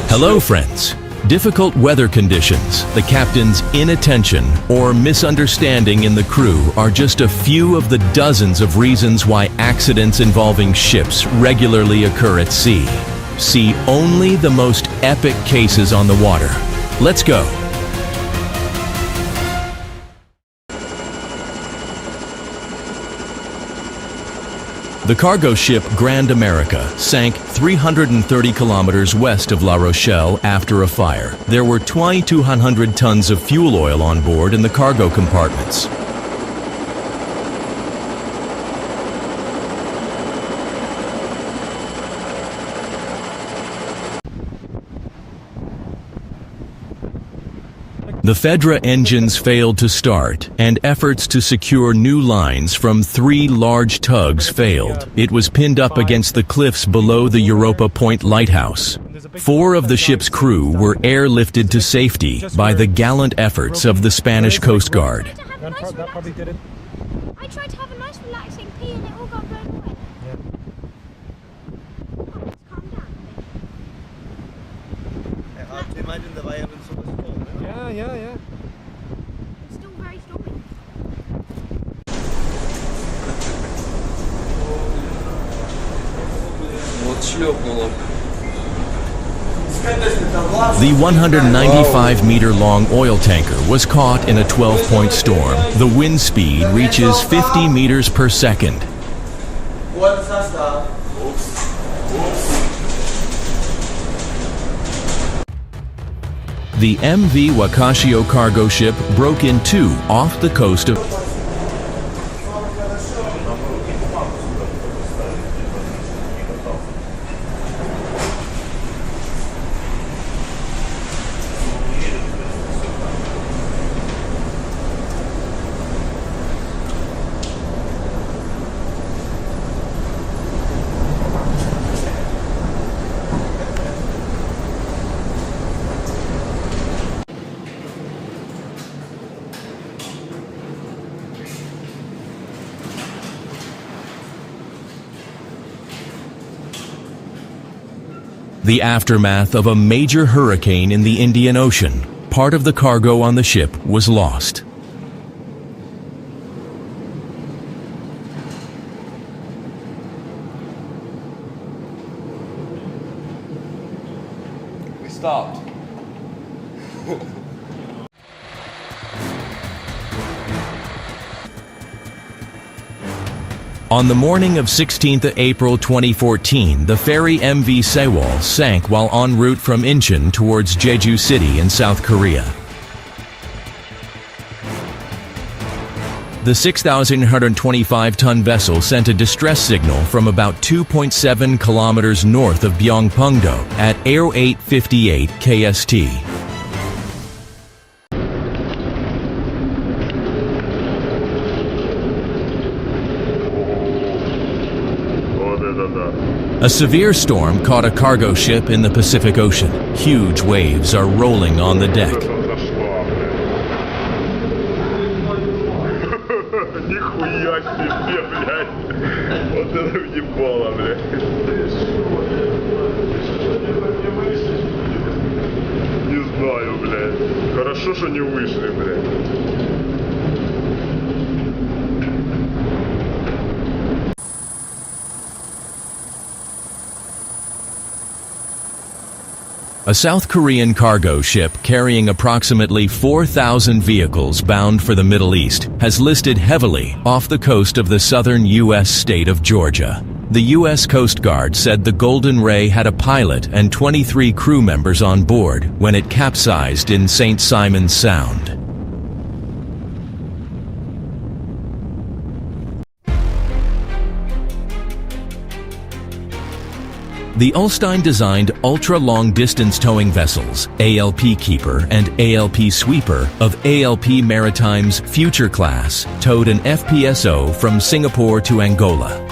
Hello, friends. Difficult weather conditions, the captain's inattention, or misunderstanding in the crew are just a few of the dozens of reasons why accidents involving ships regularly occur at sea. See only the most epic cases on the water. Let's go. The cargo ship Grand America sank 330 kilometers west of La Rochelle after a fire. There were 2,200 tons of fuel oil on board in the cargo compartments. The Fedra engines failed to start, and efforts to secure new lines from 3 large tugs failed. It was pinned up against the cliffs below the Europa Point lighthouse. 4 of the ship's crew were airlifted to safety by the gallant efforts of the Spanish Coast Guard. I tried to have a nice relaxing pee and it all got blown away. Calm down. Imagine the violence of the storm. Yeah. It's still very stormy. The 195-meter-long oil tanker was caught in a 12-point storm. The wind speed reaches 50 meters per second. The MV Wakashio cargo ship broke in two off the coast of the aftermath of a major hurricane in the Indian Ocean. Part of the cargo on the ship was lost. We stopped. On the morning of 16th April 2014, the ferry MV Sewol sank while en route from Incheon towards Jeju City in South Korea. The 6,125-ton vessel sent a distress signal from about 2.7 kilometers north of Byongpungdo at 0858 KST. A severe storm caught a cargo ship in the Pacific Ocean. Huge waves are rolling on the deck. Нихуя себе, блядь. Вот это въебало, блядь. Не знаю, блядь. Хорошо, что не вышли, блядь. A South Korean cargo ship carrying approximately 4,000 vehicles bound for the Middle East has listed heavily off the coast of the southern U.S. state of Georgia. The U.S. Coast Guard said the Golden Ray had a pilot and 23 crew members on board when it capsized in St. Simon's Sound. The Ulstein-designed ultra-long-distance towing vessels, ALP Keeper and ALP Sweeper of ALP Maritime's Future class towed an FPSO from Singapore to Angola.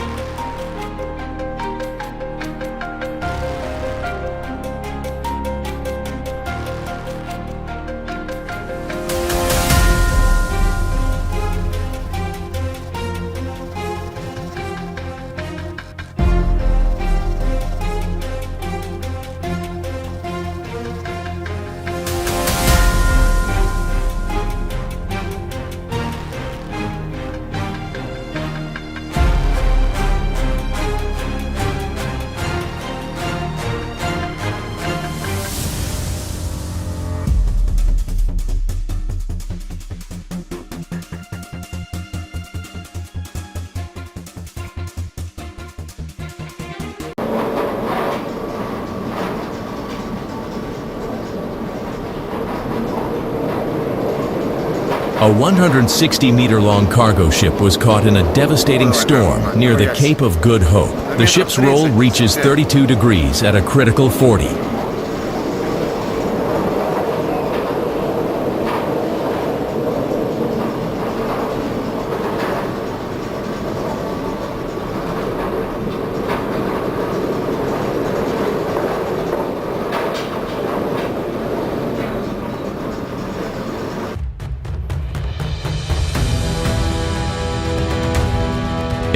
A 160-meter-long cargo ship was caught in a devastating storm near the Cape of Good Hope. The ship's roll reaches 32 degrees at a critical 40.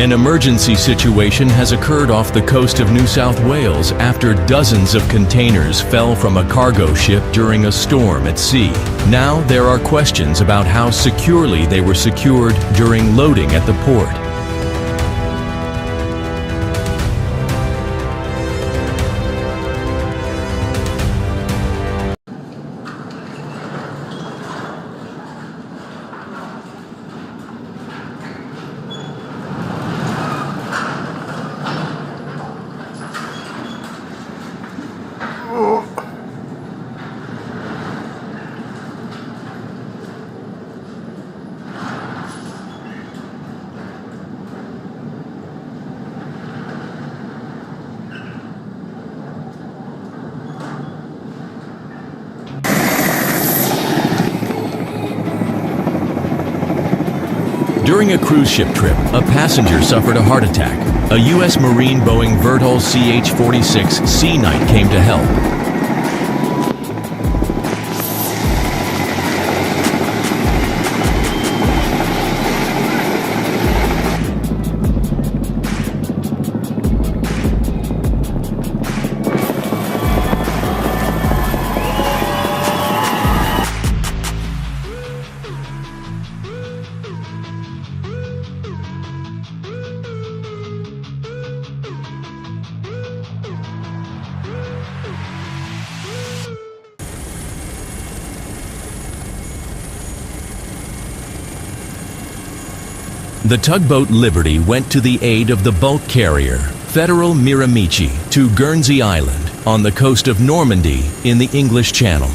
An emergency situation has occurred off the coast of New South Wales after dozens of containers fell from a cargo ship during a storm at sea. Now there are questions about how securely they were secured during loading at the port. During a cruise ship trip, a passenger suffered a heart attack. A U.S. Marine Boeing Vertol CH-46 Sea Knight came to help. The tugboat Liberty went to the aid of the bulk carrier Federal Miramichi to Guernsey Island on the coast of Normandy in the English Channel.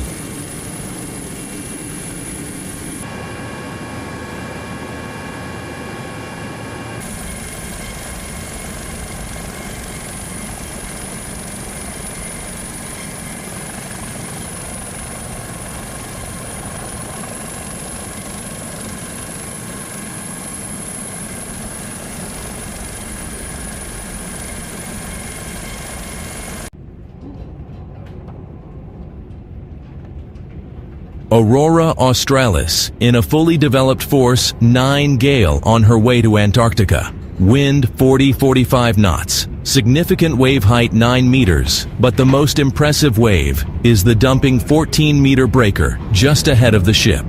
Aurora Australis in a fully developed force 9 gale on her way to Antarctica. Wind 40-45 knots. Significant wave height 9 meters, but the most impressive wave is the dumping 14-meter breaker just ahead of the ship.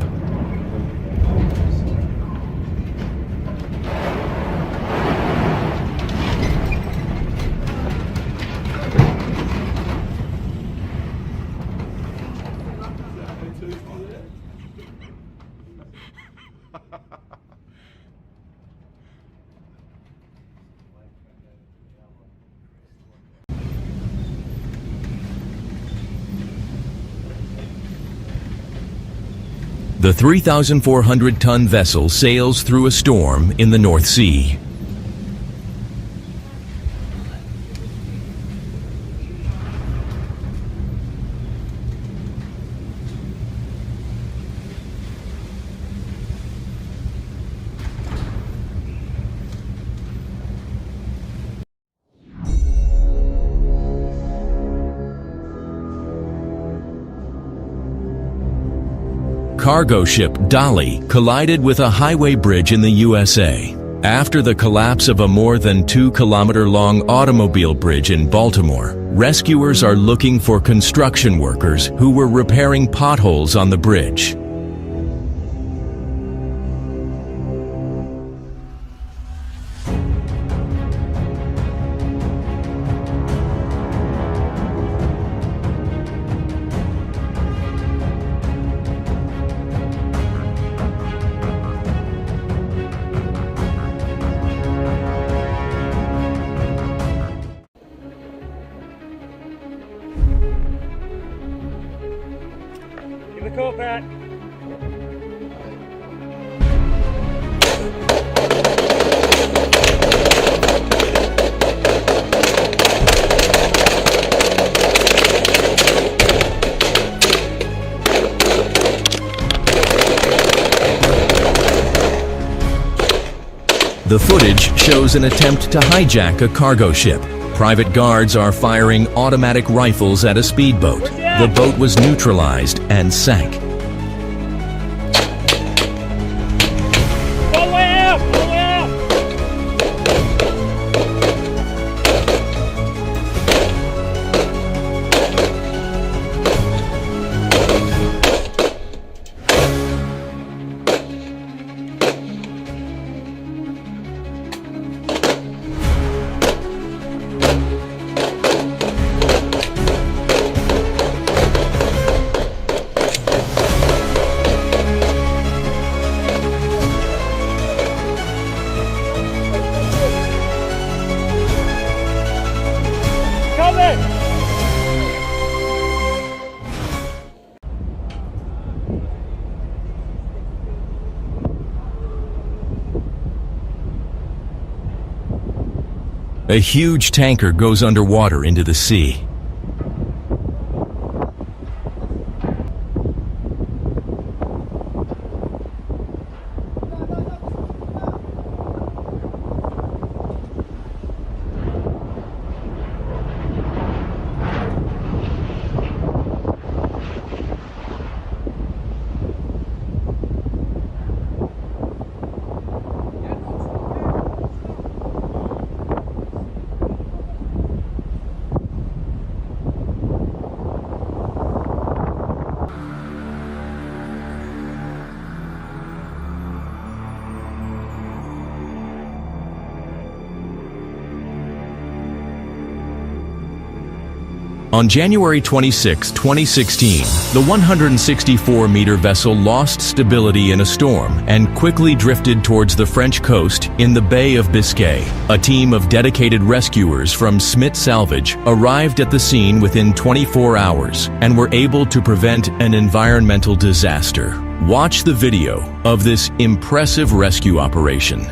The 3,400-ton vessel sails through a storm in the North Sea. Cargo ship Dolly collided with a highway bridge in the USA. After the collapse of a more than 2-kilometer-long automobile bridge in Baltimore, rescuers are looking for construction workers who were repairing potholes on the bridge. Give the coat back. The footage shows an attempt to hijack a cargo ship. Private guards are firing automatic rifles at a speedboat. The boat was neutralized and sank. A huge tanker goes underwater into the sea. On January 26, 2016, the 164-meter vessel lost stability in a storm and quickly drifted towards the French coast in the Bay of Biscay. A team of dedicated rescuers from Smith Salvage arrived at the scene within 24 hours and were able to prevent an environmental disaster. Watch the video of this impressive rescue operation.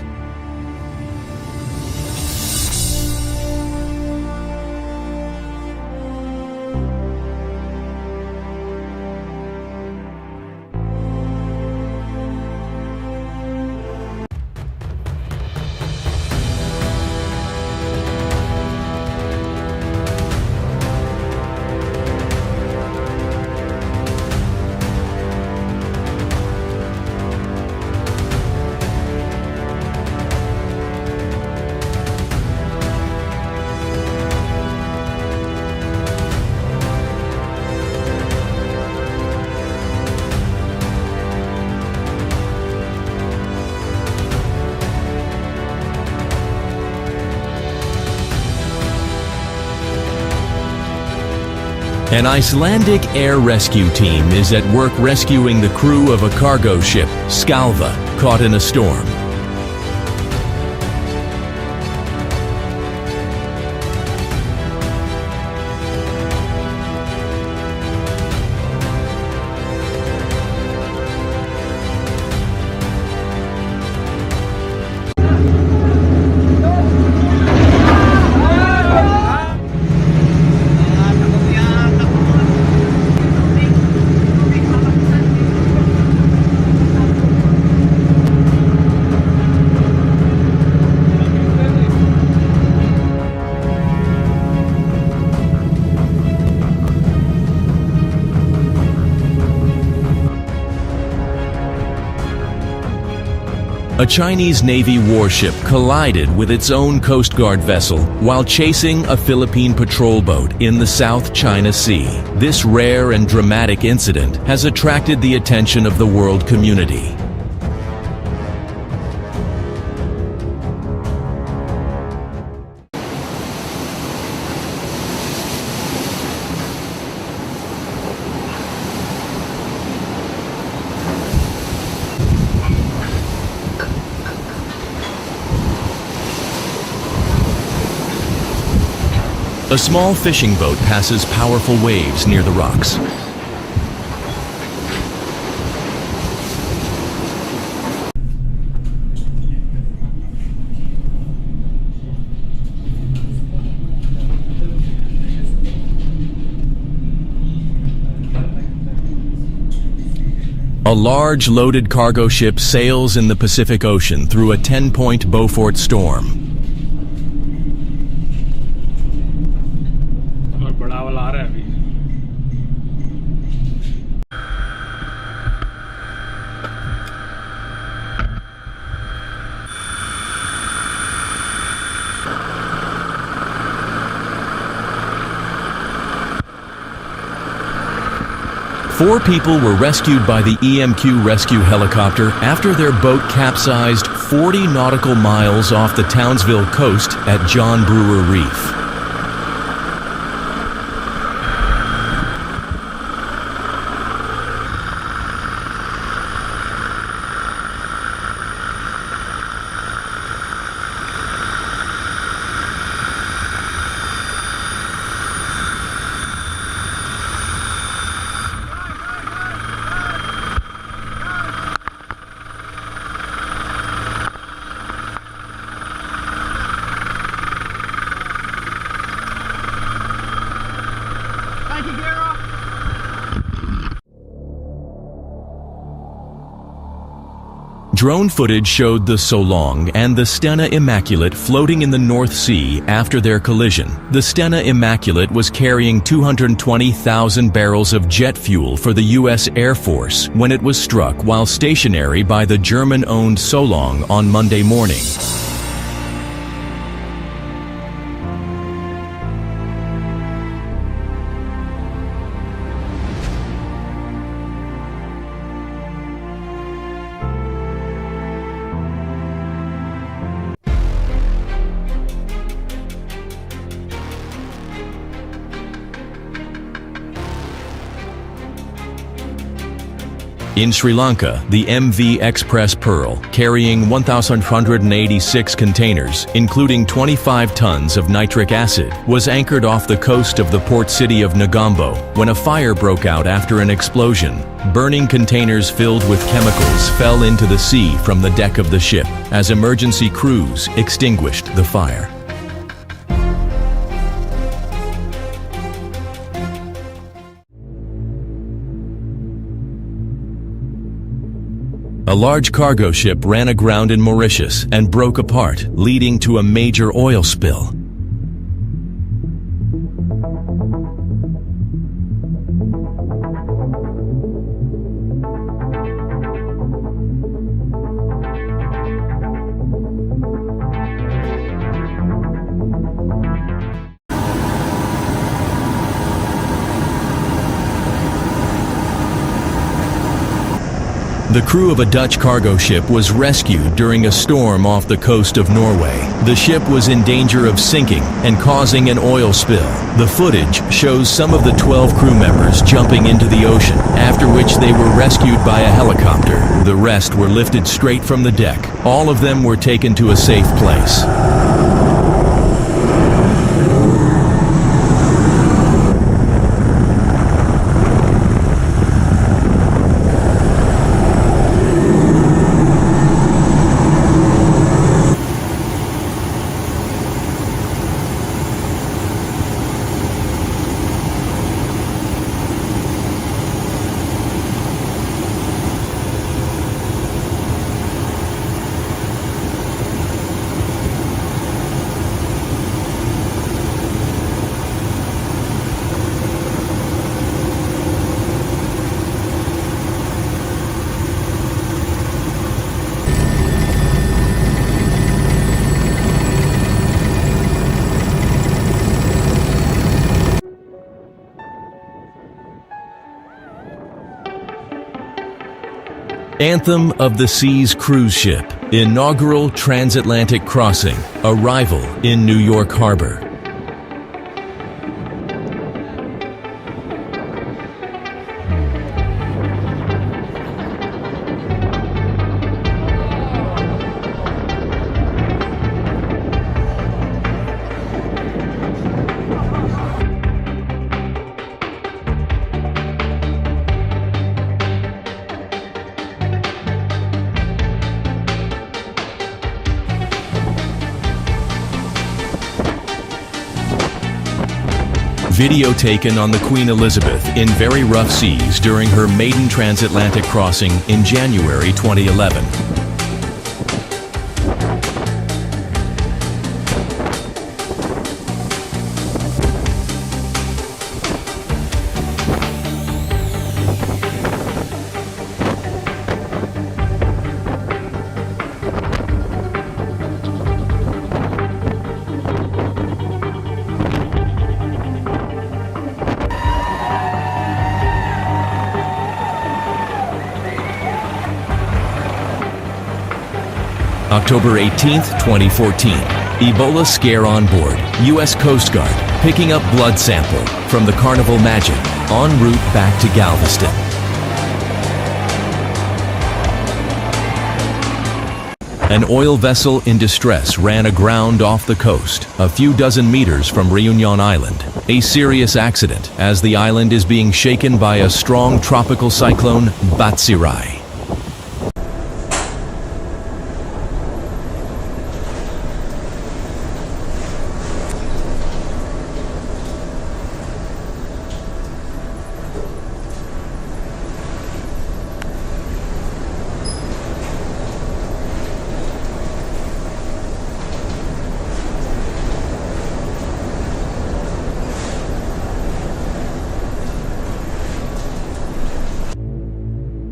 An Icelandic air rescue team is at work rescuing the crew of a cargo ship, Salvage, caught in a storm. A Chinese Navy warship collided with its own Coast Guard vessel while chasing a Philippine patrol boat in the South China Sea. This rare and dramatic incident has attracted the attention of the world community. A small fishing boat passes powerful waves near the rocks. A large loaded cargo ship sails in the Pacific Ocean through a 10-point Beaufort storm. बड़ा वाला आ रहा है अभी। 4 people were rescued by the EMQ rescue helicopter after their boat capsized 40 nautical miles off the Townsville coast at John Brewer Reef. Drone footage showed the Solong and the Stena Immaculate floating in the North Sea after their collision. The Stena Immaculate was carrying 220,000 barrels of jet fuel for the U.S. Air Force when it was struck while stationary by the German-owned Solong on Monday morning. In Sri Lanka, the MV Express Pearl, carrying 1,186 containers, including 25 tons of nitric acid, was anchored off the coast of the port city of Negombo when a fire broke out after an explosion. Burning containers filled with chemicals fell into the sea from the deck of the ship as emergency crews extinguished the fire. A large cargo ship ran aground in Mauritius and broke apart, leading to a major oil spill. The crew of a Dutch cargo ship was rescued during a storm off the coast of Norway. The ship was in danger of sinking and causing an oil spill. The footage shows some of the 12 crew members jumping into the ocean, after which they were rescued by a helicopter. The rest were lifted straight from the deck. All of them were taken to a safe place. Anthem of the Seas cruise ship, inaugural transatlantic crossing, arrival in New York Harbor. Video taken on the Queen Elizabeth in very rough seas during her maiden transatlantic crossing in January 2011. October 18, 2014. Ebola scare on board. U.S. Coast Guard picking up blood sample from the Carnival Magic en route back to Galveston. An oil vessel in distress ran aground off the coast, a few dozen meters from Reunion Island. A serious accident as the island is being shaken by a strong tropical cyclone, Batsirai.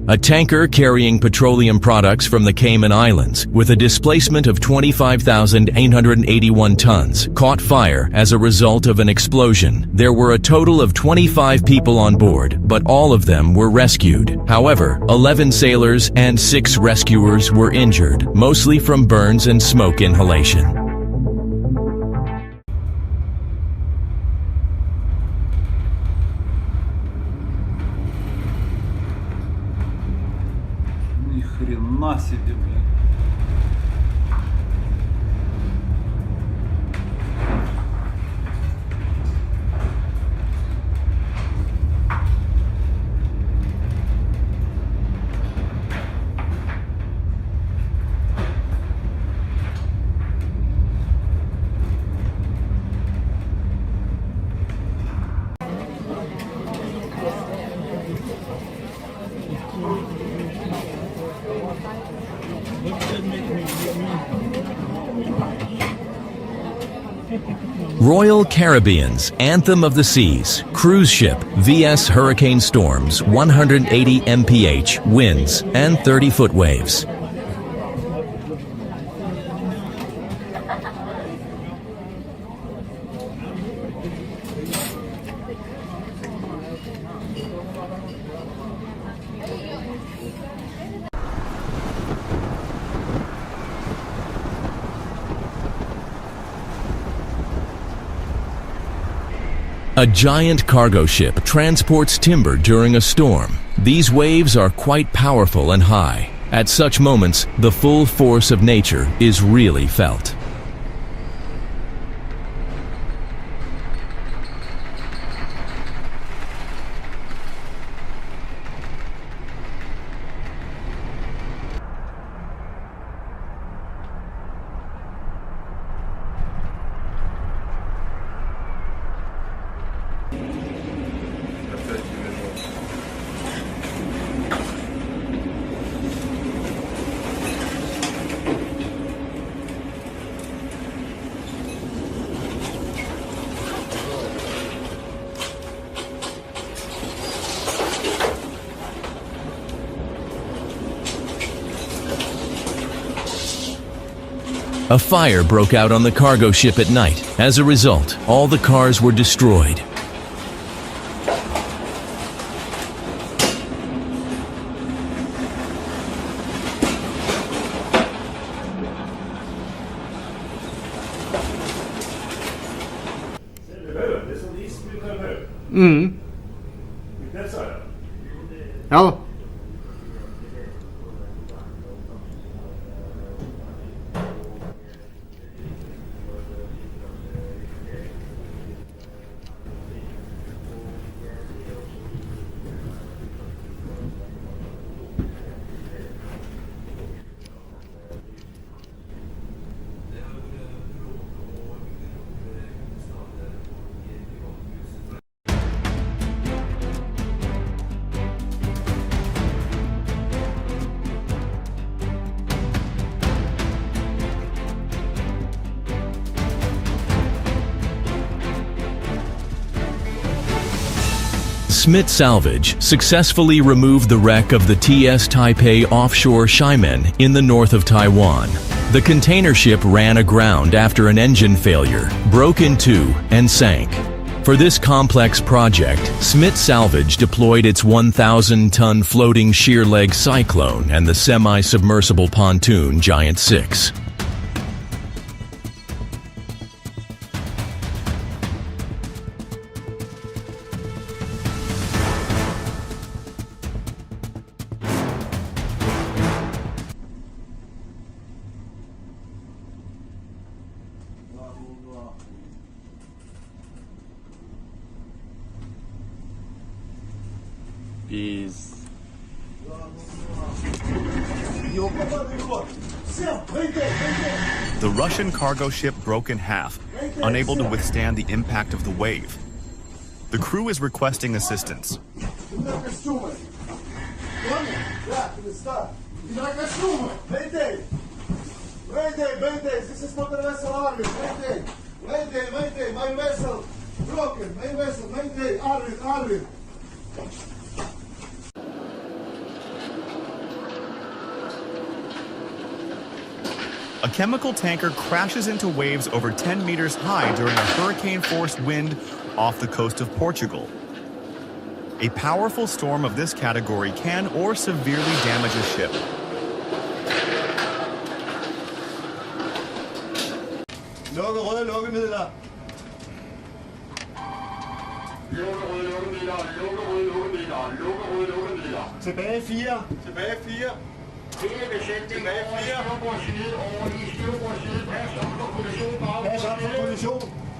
A tanker carrying petroleum products from the Cayman Islands with a displacement of 25,881 tons caught fire as a result of an explosion. There were a total of 25 people on board, but all of them were rescued. However, 11 sailors and 6 rescuers were injured, mostly from burns and smoke inhalation. Ни хрена себе, блядь. Royal Caribbean's Anthem of the Seas cruise ship VS Hurricane Storm's 180 mph winds and 30-foot waves. A giant cargo ship transports timber during a storm. These waves are quite powerful and high. At such moments, the full force of nature is really felt. A fire broke out on the cargo ship at night. As a result, all the cars were destroyed. Ja. Smith Salvage successfully removed the wreck of the TS Taipei offshore Xiamen in the north of Taiwan. The container ship ran aground after an engine failure, broke in two, and sank. For this complex project, Smith Salvage deployed its 1,000-ton floating sheer leg Cyclone and the semi-submersible pontoon Giant 6. Peace. The Russian cargo ship broke in half, unable to withstand the impact of the wave. The crew is requesting assistance. A chemical tanker crashes into waves over 10 meters high during a hurricane-force wind off the coast of Portugal. A powerful storm of this category can or severely damage a ship. Tilbage 4. Tilbage 4.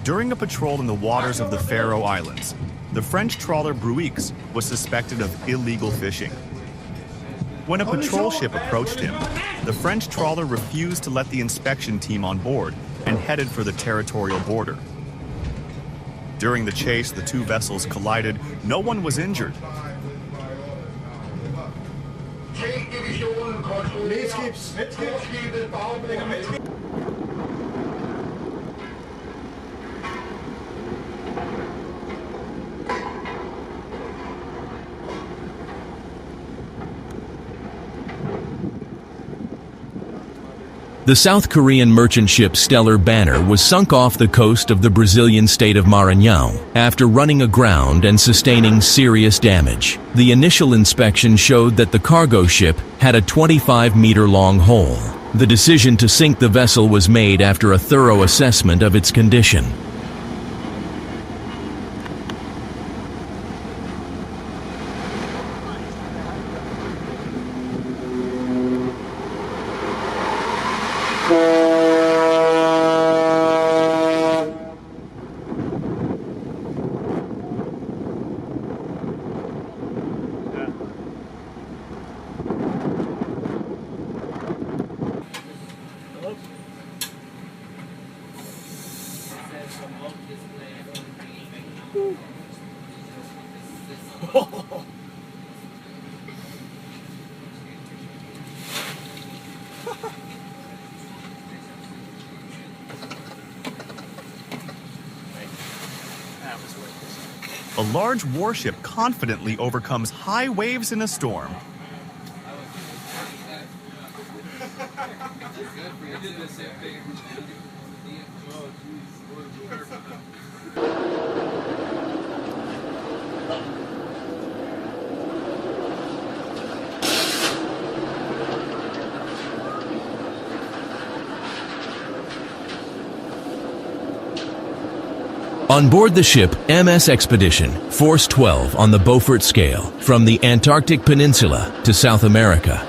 During a patrol in the waters of the Faroe Islands, the French trawler Bruix was suspected of illegal fishing. When a patrol ship approached him, the French trawler refused to let the inspection team on board and headed for the territorial border. During the chase, the two vessels collided. No one was injured. The South Korean merchant ship Stellar Banner was sunk off the coast of the Brazilian state of Maranhão after running aground and sustaining serious damage. The initial inspection showed that the cargo ship had a 25-meter-long hole. The decision to sink the vessel was made after a thorough assessment of its condition. A large warship confidently overcomes high waves in a storm. On board the ship MS Expedition, Force 12 on the Beaufort scale, from the Antarctic Peninsula to South America.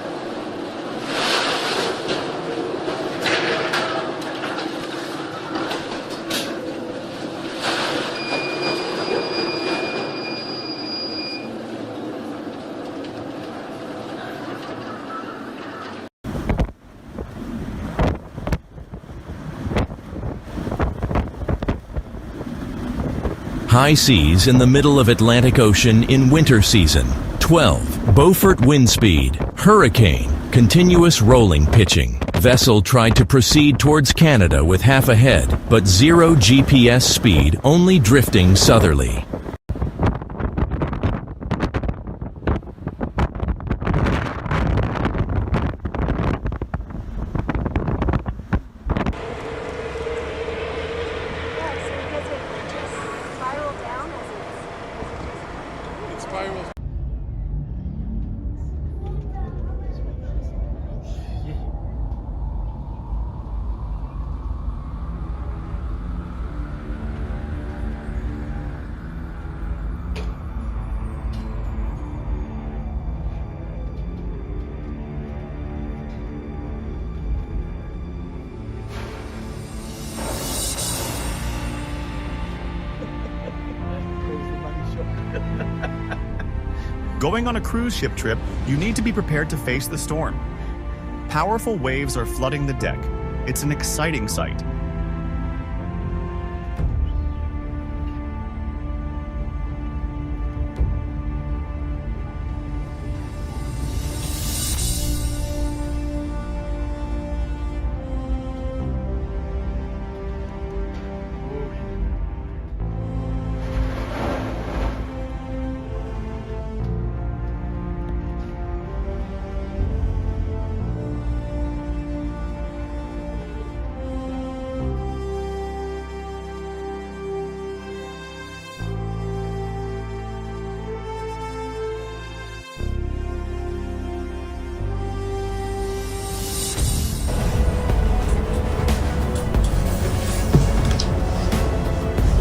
High seas in the middle of Atlantic Ocean in winter season. 12. Beaufort wind speed. Hurricane. Continuous rolling pitching. Vessel tried to proceed towards Canada with half a head, but 0 GPS speed, only drifting southerly. Going on a cruise ship trip, you need to be prepared to face the storm. Powerful waves are flooding the deck. It's an exciting sight.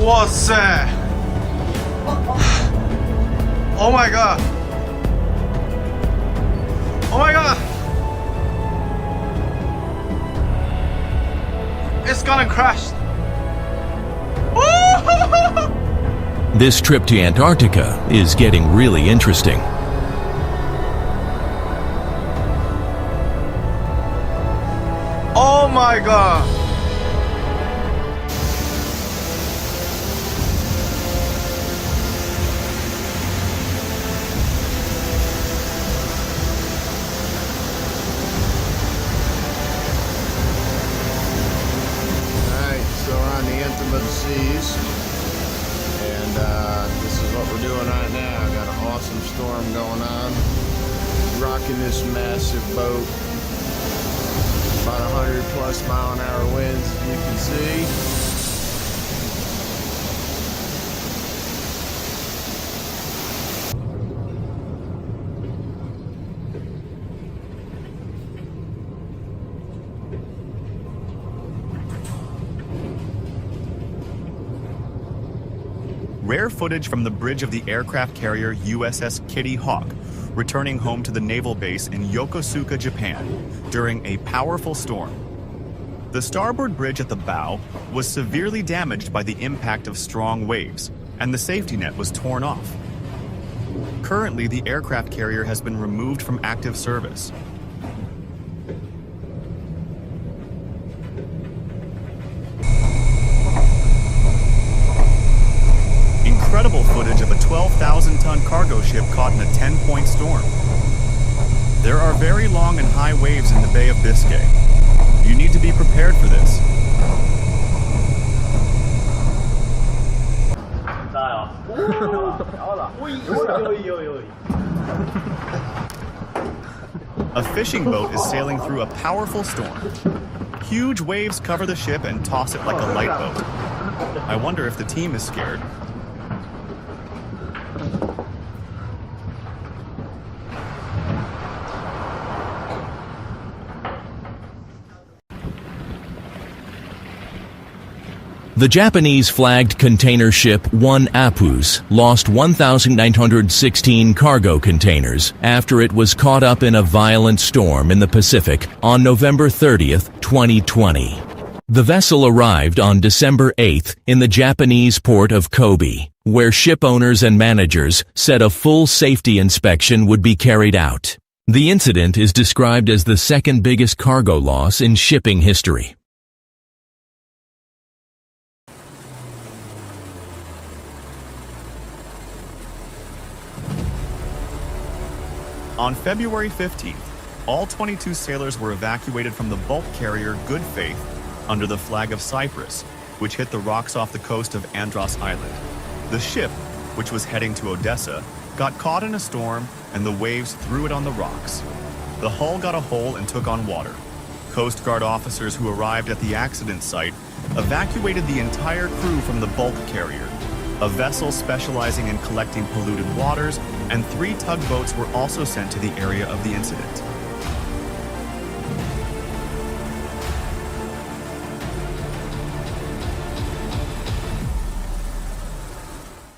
Wow! Oh my god! Oh my god! It's gonna crash! This trip to Antarctica is getting really interesting. Oh my god! Emergencies, and this is what we're doing right now. Got an awesome storm going on, rocking this massive boat, about 100+ mile-an-hour winds, as you can see. Rare footage from the bridge of the aircraft carrier USS Kitty Hawk, returning home to the naval base in Yokosuka, Japan, during a powerful storm. The starboard bridge at the bow was severely damaged by the impact of strong waves, and the safety net was torn off. Currently, the aircraft carrier has been removed from active service. Incredible footage of a 12,000-ton cargo ship caught in a 10-point storm. There are very long and high waves in the Bay of Biscay. You need to be prepared for this. A fishing boat is sailing through a powerful storm. Huge waves cover the ship and toss it like a light boat. I wonder if the team is scared. The Japanese-flagged container ship One Apus lost 1,916 cargo containers after it was caught up in a violent storm in the Pacific on November 30th, 2020. The vessel arrived on December 8th in the Japanese port of Kobe, where ship owners and managers said a full safety inspection would be carried out. The incident is described as the second biggest cargo loss in shipping history. On February 15th, all 22 sailors were evacuated from the bulk carrier Good Faith under the flag of Cyprus, which hit the rocks off the coast of Andros Island. The ship, which was heading to Odessa, got caught in a storm and the waves threw it on the rocks. The hull got a hole and took on water. Coast Guard officers who arrived at the accident site evacuated the entire crew from the bulk carrier. A vessel specializing in collecting polluted waters and 3 tugboats were also sent to the area of the incident.